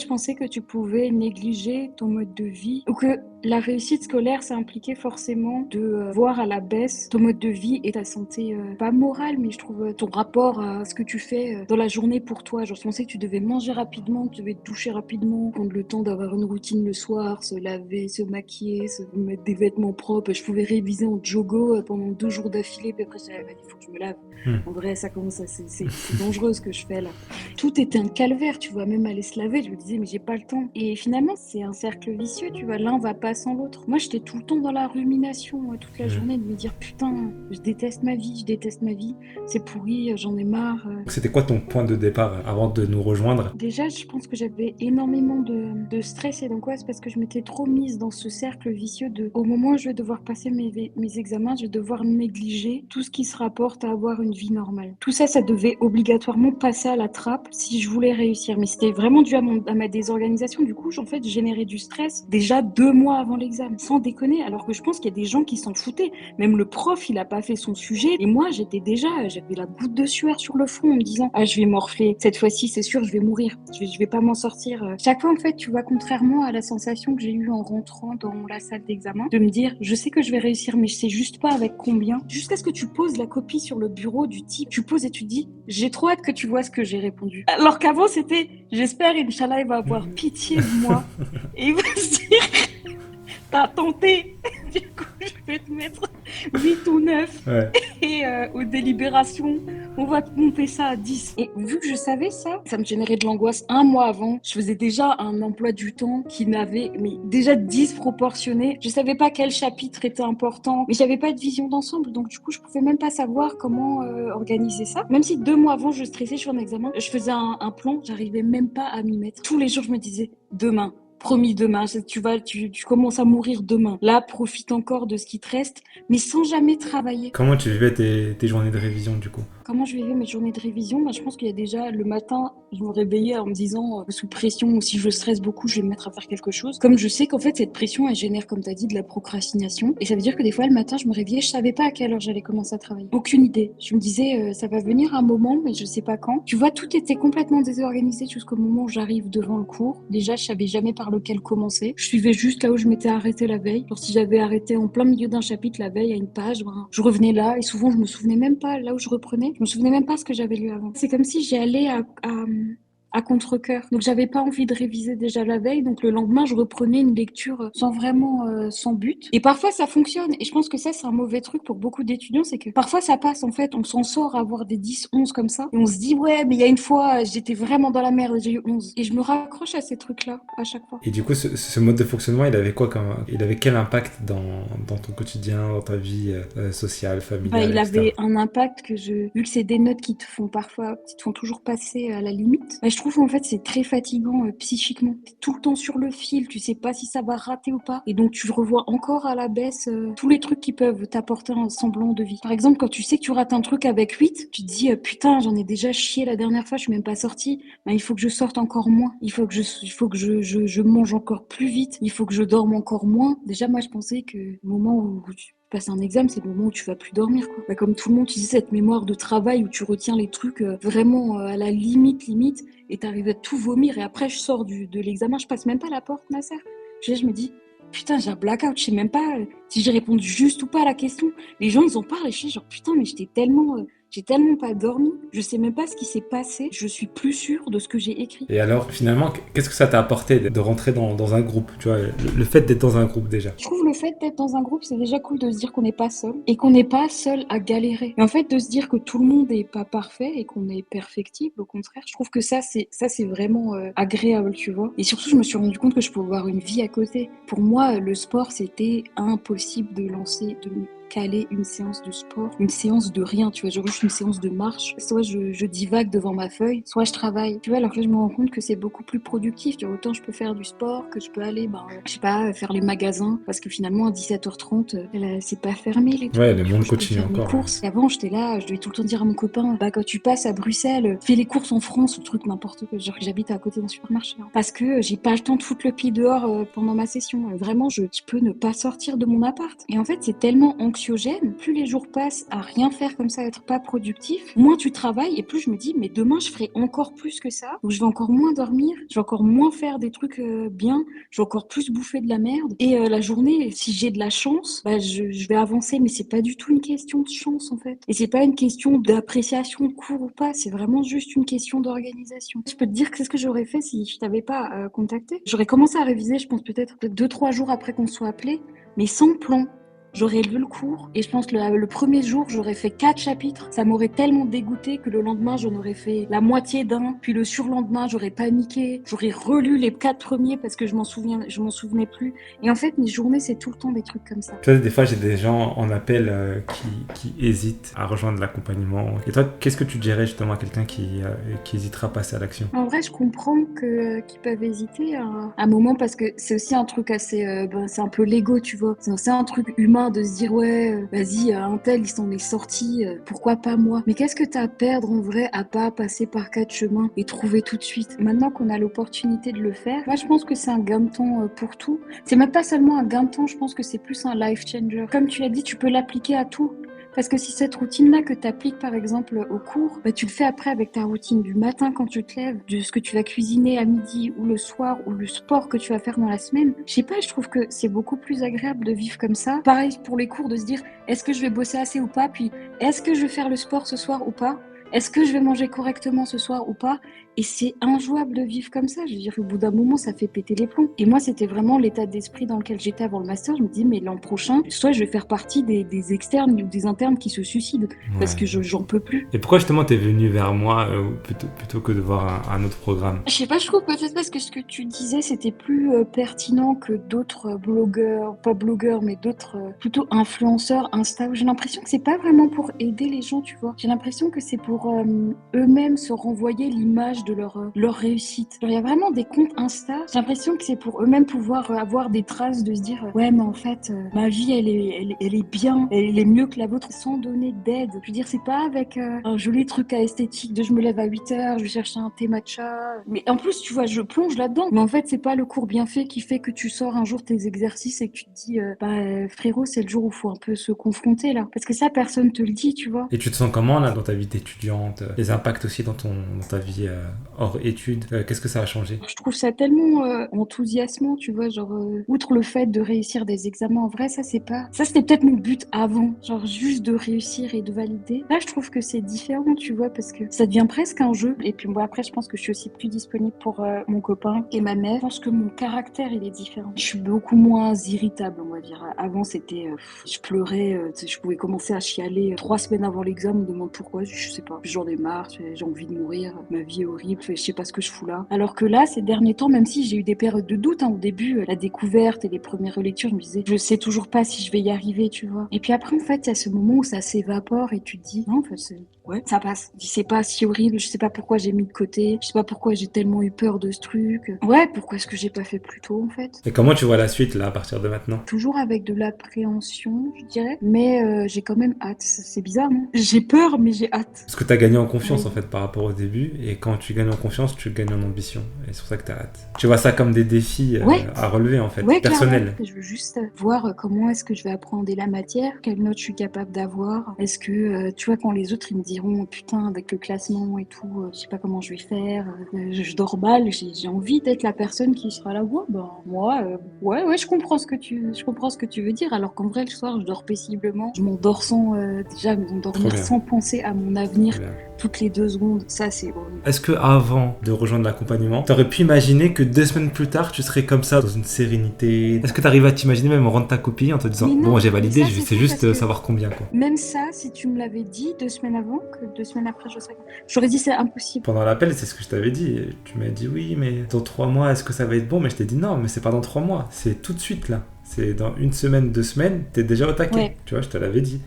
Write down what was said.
pensais que tu pouvais négliger ton mode de vie ou que la réussite scolaire, ça impliquait forcément de voir à la baisse ton mode de vie et ta santé, pas morale, mais je trouve ton rapport à ce que tu fais dans la journée pour toi. Genre, je pensais que tu devais manger rapidement, tu devais te doucher rapidement, prendre le temps d'avoir une routine le soir, se laver, se maquiller, se mettre des vêtements propres. Je pouvais réviser en jogo pendant 2 jours d'affilée, puis après, j'avais il faut que je me lave. En vrai, ça commence à, c'est dangereux ce que je fais là. Tout était un calvaire, tu vois, même aller se laver, je me disais, mais j'ai pas le temps. Et finalement, c'est un cercle vicieux, tu vois, l'un va pas sans l'autre. Moi, j'étais tout le temps dans la rumination toute la journée, de me dire, putain, je déteste ma vie, c'est pourri, j'en ai marre. C'était quoi ton point de départ avant de nous rejoindre? Déjà, je pense que j'avais énormément de stress et d'angoisse parce que je m'étais trop mise dans ce cercle vicieux de, au moment où je vais devoir passer mes examens, je vais devoir négliger tout ce qui se rapporte à avoir une vie normale. Tout ça, ça devait obligatoirement passer à la trappe si je voulais réussir. Mais c'était vraiment dû à ma désorganisation. Du coup, en fait, je générais du stress déjà 2 mois avant l'examen, sans déconner. Alors que je pense qu'il y a des gens qui s'en foutaient. Même le prof, il a pas fait son sujet. Et moi, j'avais la goutte de sueur sur le front en me disant, ah, je vais morfler. Cette fois-ci, c'est sûr, je vais mourir. Je vais pas m'en sortir. Chaque fois, en fait, tu vois, contrairement à la sensation que j'ai eue en rentrant dans la salle d'examen, de me dire, je sais que je vais réussir, mais je sais juste pas avec combien. Jusqu'à ce que tu poses la copie sur le bureau du type, tu poses et tu te dis, j'ai trop hâte que tu vois ce que j'ai répondu. Alors qu'avant, c'était, j'espère, Inch'Allah, il va avoir pitié de moi. Et il va se dire, t'as tenté. Du coup, je vais te mettre 8 ou 9. Ouais. Et aux délibérations, on va te monter ça à 10. Et vu que je savais ça, ça me générait de l'angoisse. 1 mois avant, je faisais déjà un emploi du temps qui n'avait mais déjà disproportionné. Je savais pas quel chapitre était important, mais j'avais pas de vision d'ensemble. Donc du coup, je pouvais même pas savoir comment organiser ça. Même si 2 mois avant, je stressais sur un examen, je faisais un plan, j'arrivais même pas à m'y mettre. Tous les jours, je me disais, demain, promis demain, tu commences à mourir demain. Là, profite encore de ce qui te reste, mais sans jamais travailler. Comment tu vivais tes journées de révision du coup? Comment je vivais mes journées de révision? Je pense qu'il y a déjà le matin, je me réveillais en me disant sous pression, ou si je stresse beaucoup, je vais me mettre à faire quelque chose. Comme je sais qu'en fait, cette pression, elle génère, comme tu as dit, de la procrastination. Et ça veut dire que des fois, le matin, je me réveillais, je savais pas à quelle heure j'allais commencer à travailler. Aucune idée. Je me disais, ça va venir un moment, mais je sais pas quand. Tu vois, tout était complètement désorganisé jusqu'au moment où j'arrive devant le cours. Déjà, je savais jamais par lequel commencer. Je suivais juste là où je m'étais arrêtée la veille. Alors, si j'avais arrêté en plein milieu d'un chapitre la veille à une page, je revenais là et souvent, je me souvenais même pas là où je reprenais. Je me souvenais même pas ce que j'avais lu avant. C'est comme si j'y allais à contre-cœur. Donc j'avais pas envie de réviser déjà la veille, donc le lendemain je reprenais une lecture sans vraiment sans but. Et parfois ça fonctionne, et je pense que ça c'est un mauvais truc pour beaucoup d'étudiants, c'est que parfois ça passe en fait, on s'en sort à avoir des 10, 11 comme ça, et on se dit ouais mais il y a une fois j'étais vraiment dans la merde et j'ai eu 11. Et je me raccroche à ces trucs-là à chaque fois. Et du coup, ce mode de fonctionnement, il avait quoi il avait quel impact dans ton quotidien, dans ta vie sociale, familiale, Il etc. avait un impact vu que c'est des notes qui te font toujours passer à la limite. Je trouve en fait c'est très fatigant psychiquement. T'es tout le temps sur le fil, tu sais pas si ça va rater ou pas. Et donc tu revois encore à la baisse tous les trucs qui peuvent t'apporter un semblant de vie. Par exemple, quand tu sais que tu rates un truc avec 8, tu te dis putain, j'en ai déjà chié la dernière fois, je suis même pas sortie. Il faut que je sorte encore moins. Il faut que je mange encore plus vite. Il faut que je dorme encore moins. Déjà, moi, je pensais que le moment où tu passes un examen, c'est le moment où tu vas plus dormir, quoi. Comme tout le monde, tu sais, cette mémoire de travail où tu retiens les trucs vraiment à la limite, et t'arrives à tout vomir. Et après, je sors de l'examen, je passe même pas la porte, Nasser. Je me dis, putain, j'ai un blackout, je sais même pas si j'ai répondu juste ou pas à la question. Les gens, ils en parlent et je suis genre, putain, mais j'ai tellement pas dormi, je sais même pas ce qui s'est passé, je suis plus sûre de ce que j'ai écrit. Et alors, finalement, qu'est-ce que ça t'a apporté de rentrer dans un groupe, tu vois, le fait d'être dans un groupe déjà? Je trouve le fait d'être dans un groupe, c'est déjà cool de se dire qu'on n'est pas seul et qu'on n'est pas seul à galérer. Et en fait, de se dire que tout le monde n'est pas parfait et qu'on est perfectible, au contraire, je trouve que ça, c'est vraiment agréable, tu vois. Et surtout, je me suis rendu compte que je pouvais avoir une vie à côté. Pour moi, le sport, c'était impossible de caler une séance de sport, une séance de rien, tu vois, genre juste une séance de marche. Soit je divague devant ma feuille, soit je travaille. Tu vois, alors que là, je me rends compte que c'est beaucoup plus productif. Tu vois, autant je peux faire du sport que je peux aller, je sais pas, faire les magasins, parce que finalement, à 17h30, c'est pas fermé les trucs. Ouais, le Du coup, monde je peux continue faire mes encore. courses. Et avant, j'étais là, je devais tout le temps dire à mon copain, quand tu passes à Bruxelles, fais les courses en France, ou truc n'importe quoi. Genre que j'habite à côté d'un supermarché. Parce que j'ai pas le temps de foutre le pied dehors pendant ma session. Vraiment, je peux ne pas sortir de mon appart. Et en fait, c'est tellement anxiogène anxiogène. Plus les jours passent à rien faire comme ça, à être pas productif, moins tu travailles et plus je me dis mais demain je ferai encore plus que ça. Donc je vais encore moins dormir, je vais encore moins faire des trucs bien, je vais encore plus bouffer de la merde. Et la journée, si j'ai de la chance, bah, je vais avancer, mais c'est pas du tout une question de chance en fait. Et c'est pas une question d'appréciation de cours ou pas, c'est vraiment juste une question d'organisation. Je peux te dire que c'est ce que j'aurais fait si je t'avais pas contacté. J'aurais commencé à réviser, je pense peut-être 2-3 jours après qu'on soit appelé, mais sans plan. J'aurais lu le cours et je pense que le premier jour, j'aurais fait 4 chapitres. Ça m'aurait tellement dégoûté que le lendemain, j'en aurais fait la moitié d'un. Puis le surlendemain, j'aurais paniqué. J'aurais relu les 4 premiers parce que je m'en souvenais plus. Et en fait, mes journées, c'est tout le temps des trucs comme ça. Tu vois, des fois, j'ai des gens en appel qui hésitent à rejoindre l'accompagnement. Et toi, qu'est-ce que tu dirais justement à quelqu'un qui hésitera à passer à l'action? En vrai, je comprends qu'ils peuvent hésiter à un moment parce que c'est aussi un truc assez... c'est un peu l'ego, tu vois. C'est un truc humain de se dire ouais, vas-y, un tel, il s'en est sorti, pourquoi pas moi? Mais qu'est-ce que t'as à perdre en vrai à pas passer par 4 chemins et trouver tout de suite? Maintenant qu'on a l'opportunité de le faire, moi je pense que c'est un gain de temps pour tout. C'est même pas seulement un gain de temps, je pense que c'est plus un life changer. Comme tu l'as dit, tu peux l'appliquer à tout. Parce que si cette routine-là que tu appliques par exemple au cours, bah, tu le fais après avec ta routine du matin quand tu te lèves, de ce que tu vas cuisiner à midi ou le soir ou le sport que tu vas faire dans la semaine. Je sais pas, je trouve que c'est beaucoup plus agréable de vivre comme ça. Pareil pour les cours, de se dire est-ce que je vais bosser assez ou pas, puis est-ce que je vais faire le sport ce soir ou pas, est-ce que je vais manger correctement ce soir ou pas. Et c'est injouable de vivre comme ça. Je veux dire, au bout d'un moment, ça fait péter les plombs. Et moi, c'était vraiment l'état d'esprit dans lequel j'étais avant le master. Je me dis, mais l'an prochain, soit je vais faire partie des externes ou des internes qui se suicident parce que j'en peux plus. Et pourquoi justement t'es venu vers moi plutôt que de voir un autre programme? Je sais pas, je trouve peut-être parce que ce que tu disais, c'était plus pertinent que d'autres blogueurs, pas blogueurs, mais d'autres plutôt influenceurs, Insta. J'ai l'impression que c'est pas vraiment pour aider les gens, tu vois. J'ai l'impression que c'est pour eux-mêmes se renvoyer l'image de leur réussite. Il y a vraiment des comptes Insta, j'ai l'impression que c'est pour eux-mêmes pouvoir avoir des traces de se dire ouais mais en fait ma vie elle est bien, elle est mieux que la vôtre sans donner d'aide. Je veux dire c'est pas avec un joli truc à esthétique de je me lève à 8h, je vais chercher un thé matcha. Mais en plus tu vois je plonge là-dedans. Mais en fait c'est pas le cours bien fait qui fait que tu sors un jour tes exercices et que tu te dis frérot c'est le jour où il faut un peu se confronter là. Parce que ça personne te le dit tu vois. Et tu te sens comment là dans ta vie d'étudiante, les impacts aussi dans ta vie hors études, qu'est-ce que ça a changé? Je trouve ça tellement enthousiasmant, tu vois, genre outre le fait de réussir des examens en vrai, ça c'était peut-être mon but avant, genre juste de réussir et de valider. Là, je trouve que c'est différent, tu vois, parce que ça devient presque un jeu. Et puis moi après, je pense que je suis aussi plus disponible pour mon copain et ma mère. Je pense que mon caractère, il est différent. Je suis beaucoup moins irritable, on va dire. Avant, c'était, je pleurais, je pouvais commencer à chialer 3 semaines avant l'examen, on me demande pourquoi, je sais pas. J'en ai marre, j'ai envie de mourir, ma vie est horrible, je sais pas ce que je fous là. Alors que là, ces derniers temps, même si j'ai eu des périodes de doute, au début, la découverte et les premières relectures, je me disais, je sais toujours pas si je vais y arriver, tu vois. Et puis après, en fait, il y a ce moment où ça s'évapore et tu te dis, non, ouais, ça passe. C'est pas si horrible, je sais pas pourquoi j'ai mis de côté, je sais pas pourquoi j'ai tellement eu peur de ce truc. Ouais, pourquoi est-ce que j'ai pas fait plus tôt, en fait? Et comment tu vois la suite là à partir de maintenant? Toujours avec de l'appréhension, je dirais, mais j'ai quand même hâte. C'est bizarre, non? J'ai peur, mais j'ai hâte. Parce que tu as gagné en confiance en fait par rapport au début, et quand tu gagnes en confiance, tu gagnes en ambition, et c'est pour ça que tu as hâte. Tu vois ça comme des défis à relever en fait, personnels. Je veux juste voir comment est-ce que je vais appréhender la matière, quelle note je suis capable d'avoir. Est-ce que, tu vois, quand les autres ils me diront putain, avec le classement et tout, je sais pas comment je vais faire, je dors mal, j'ai envie d'être la personne qui sera là, ouais, ben, moi, ouais, je comprends ce que tu veux dire, alors qu'en vrai, le soir, je dors paisiblement, je m'endors sans, déjà, m'endormir sans penser à mon avenir. Toutes les 2 secondes, ça c'est horrible. Est-ce que avant de rejoindre l'accompagnement, t'aurais pu imaginer que 2 semaines plus tard, tu serais comme ça, dans une sérénité? Est-ce que t'arrives à t'imaginer même rendre ta copie en te disant non, bon j'ai validé, je sais juste savoir combien quoi. Même ça, si tu me l'avais dit 2 semaines avant, que 2 semaines après j'aurais dit c'est impossible. Pendant l'appel, c'est ce que je t'avais dit. Tu m'as dit oui, mais dans 3 mois, est-ce que ça va être bon? Mais je t'ai dit non, mais c'est pas dans 3 mois, c'est tout de suite là. C'est dans 1 semaine, 2 semaines, t'es déjà au taquet. Ouais. Tu vois, je te l'avais dit.